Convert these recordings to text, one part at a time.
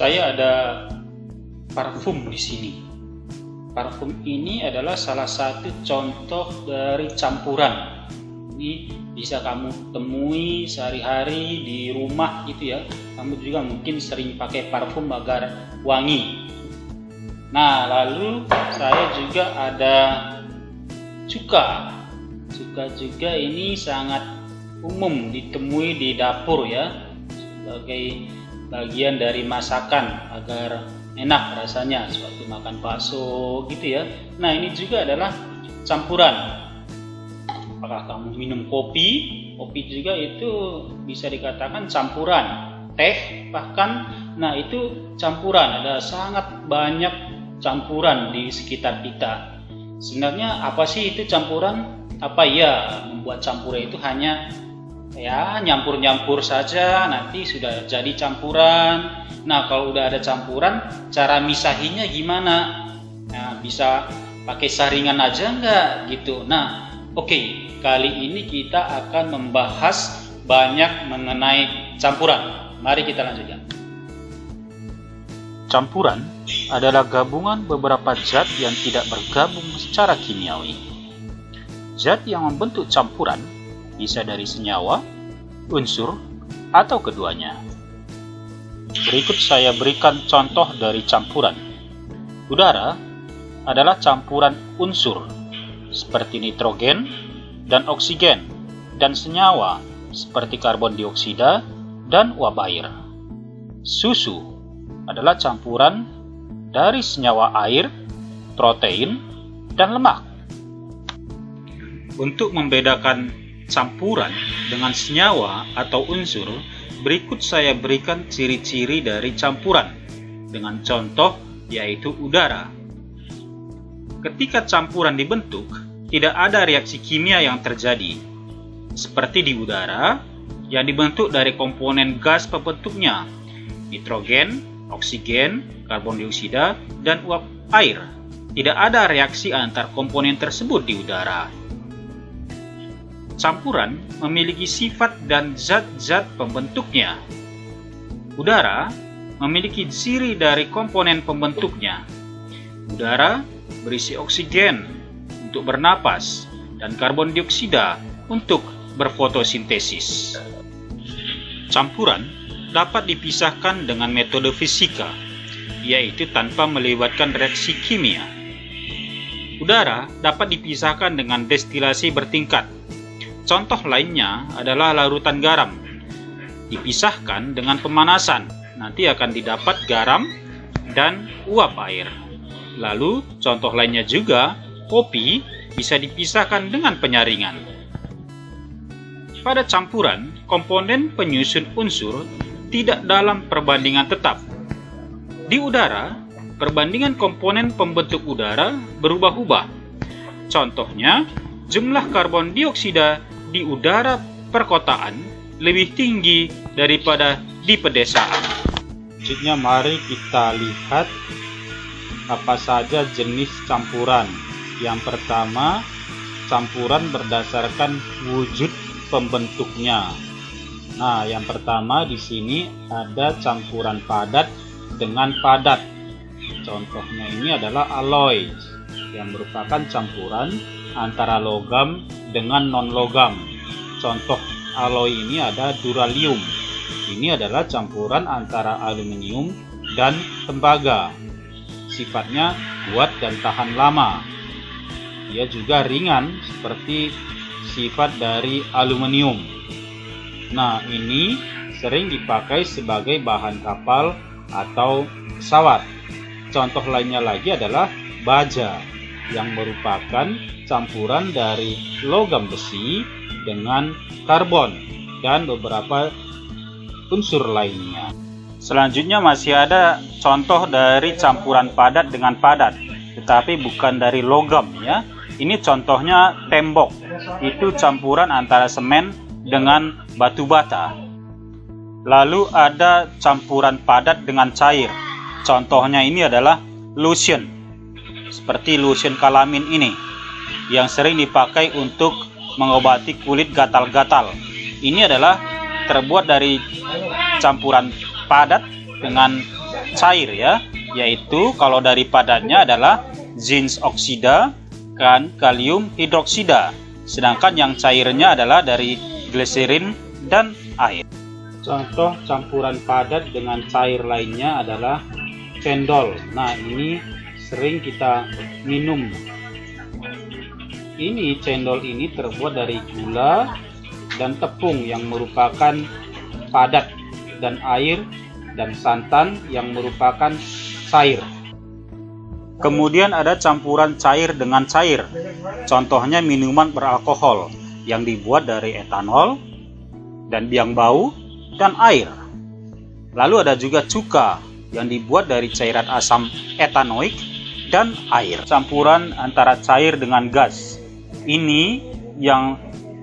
saya ada parfum di sini. Parfum ini adalah salah satu contoh dari campuran. Ini bisa kamu temui sehari-hari di rumah gitu ya. Kamu juga mungkin sering pakai parfum agar wangi. Nah, lalu saya juga ada cuka. Cuka juga ini sangat umum ditemui di dapur ya, sebagai bagian dari masakan agar enak rasanya sewaktu makan bakso gitu ya. Nah, ini juga adalah campuran. Apakah kamu minum kopi? Kopi juga itu bisa dikatakan campuran. Teh bahkan, nah itu campuran. Ada sangat banyak campuran di sekitar kita. Sebenarnya apa sih itu campuran? Apa ya membuat campuran itu hanya ya nyampur-nyampur saja nanti sudah jadi campuran. Nah, kalau udah ada campuran, cara misahinya gimana? Nah, bisa pakai saringan aja nggak gitu. Nah, oke. Kali ini kita akan membahas banyak mengenai campuran. Mari kita lanjutkan. Campuran adalah gabungan beberapa zat yang tidak bergabung secara kimiawi. Zat yang membentuk campuran bisa dari senyawa, unsur, atau keduanya. Berikut saya berikan contoh dari campuran. Udara adalah campuran unsur seperti nitrogen dan oksigen, dan senyawa seperti karbon dioksida dan uap air. Susu adalah campuran dari senyawa air, protein, dan lemak. Untuk membedakan campuran dengan senyawa atau unsur, berikut saya berikan ciri-ciri dari campuran dengan contoh yaitu udara. Ketika campuran dibentuk, tidak ada reaksi kimia yang terjadi. Seperti di udara yang dibentuk dari komponen gas pembentuknya, nitrogen, oksigen, karbon dioksida, dan uap air. Tidak ada reaksi antar komponen tersebut di udara. Campuran memiliki sifat dan zat-zat pembentuknya. Udara memiliki ciri dari komponen pembentuknya. Udara berisi oksigen untuk bernapas dan karbon dioksida untuk berfotosintesis. Campuran dapat dipisahkan dengan metode fisika, yaitu tanpa melibatkan reaksi kimia. Udara dapat dipisahkan dengan destilasi bertingkat. Contoh lainnya adalah larutan garam. Dipisahkan dengan pemanasan, nanti akan didapat garam dan uap air. Lalu contoh lainnya juga, kopi bisa dipisahkan dengan penyaringan. Pada campuran, komponen penyusun unsur tidak dalam perbandingan tetap. Di udara, perbandingan komponen pembentuk udara berubah-ubah. Contohnya, jumlah karbon dioksida di udara perkotaan lebih tinggi daripada di pedesaan. Selanjutnya mari kita lihat apa saja jenis campuran. Yang pertama, campuran berdasarkan wujud pembentuknya. Nah, yang pertama di sini ada campuran padat dengan padat. Contohnya ini adalah alloy yang merupakan campuran antara logam dengan non-logam. Contoh alloy ini ada duralium. Ini adalah campuran antara aluminium dan tembaga. Sifatnya kuat dan tahan lama. Dia juga ringan seperti sifat dari aluminium. Nah, ini sering dipakai sebagai bahan kapal atau pesawat. Contoh lainnya lagi adalah baja yang merupakan campuran dari logam besi dengan karbon dan beberapa unsur lainnya. Selanjutnya masih ada contoh dari campuran padat dengan padat, tetapi bukan dari logam ya. Ini contohnya tembok. Itu campuran antara semen dengan batu bata. Lalu ada campuran padat dengan cair. Contohnya ini adalah lotion. Seperti lotion kalamin ini yang sering dipakai untuk mengobati kulit gatal-gatal. Ini adalah terbuat dari campuran padat dengan cair ya, yaitu kalau dari padatnya adalah zink oksida dan kalium hidroksida, sedangkan yang cairnya adalah dari gliserin dan air. Contoh campuran padat dengan cair lainnya adalah cendol. Nah, ini sering kita minum. Ini cendol ini terbuat dari gula dan tepung yang merupakan padat, dan air dan santan yang merupakan cair. Kemudian ada campuran cair dengan cair. Contohnya minuman beralkohol yang dibuat dari etanol dan biang bau dan air. Lalu ada juga cuka yang dibuat dari cairan asam etanoik dan air. Campuran antara cair dengan gas. Ini yang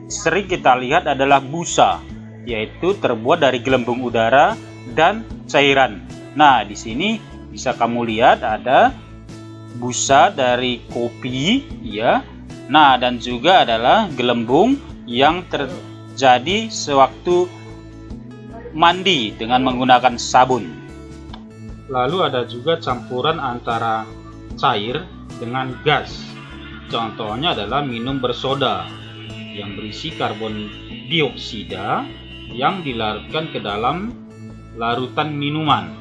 sering kita lihat adalah busa, yaitu terbuat dari gelembung udara dan cairan. Nah, di sini bisa kamu lihat ada busa dari kopi ya. Nah, dan juga adalah gelembung yang terjadi sewaktu mandi dengan menggunakan sabun. Lalu ada juga campuran antara cair dengan gas. Contohnya adalah minum bersoda yang berisi karbon dioksida yang dilarutkan ke dalam larutan minuman.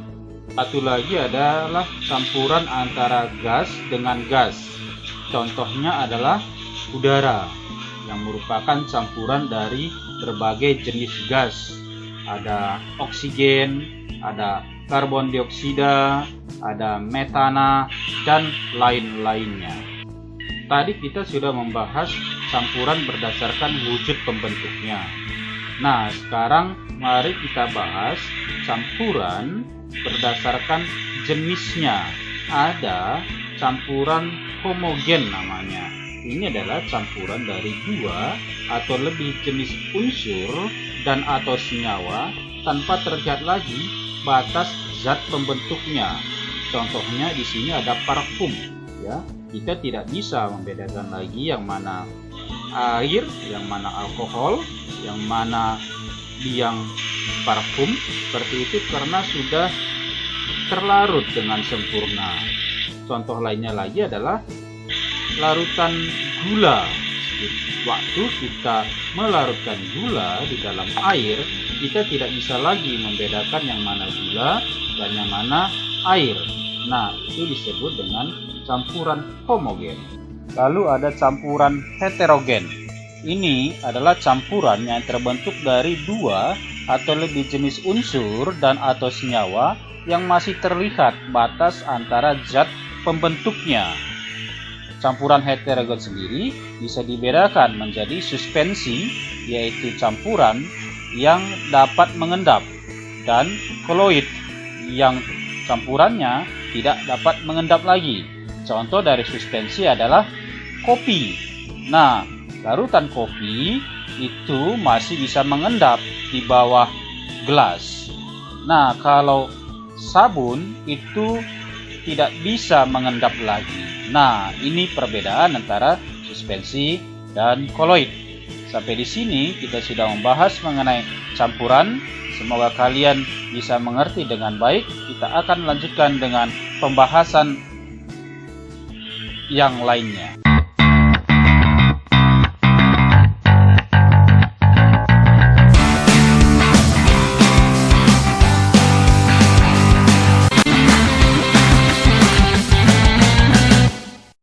Satu lagi adalah campuran antara gas dengan gas. Contohnya adalah udara yang merupakan campuran dari berbagai jenis gas. Ada oksigen, ada karbon dioksida, ada metana, dan lain-lainnya. Tadi kita sudah membahas campuran berdasarkan wujud pembentuknya. Nah, sekarang mari kita bahas campuran berdasarkan jenisnya. Ada campuran homogen namanya. Ini adalah campuran dari dua atau lebih jenis unsur dan atau senyawa tanpa terlihat lagi batas zat pembentuknya. Contohnya di sini ada parfum ya. Kita tidak bisa membedakan lagi yang mana air, yang mana alkohol, yang mana biang parfum seperti itu karena sudah terlarut dengan sempurna. Contoh lainnya lagi adalah larutan gula. Waktu kita melarutkan gula di dalam air, kita tidak bisa lagi membedakan yang mana gula dan yang mana air. Nah, itu disebut dengan campuran homogen. Lalu ada campuran heterogen. Ini adalah campuran yang terbentuk dari dua atau lebih jenis unsur dan atau senyawa yang masih terlihat batas antara zat pembentuknya. Campuran heterogen sendiri bisa dibedakan menjadi suspensi, yaitu campuran yang dapat mengendap, dan koloid yang campurannya tidak dapat mengendap lagi. Contoh dari suspensi adalah kopi. Nah, larutan kopi itu masih bisa mengendap di bawah gelas. Nah, kalau sabun itu tidak bisa mengendap lagi. Nah, ini perbedaan antara suspensi dan koloid. Sampai di sini kita sudah membahas mengenai campuran. Semoga kalian bisa mengerti dengan baik. Kita akan lanjutkan dengan pembahasan yang lainnya.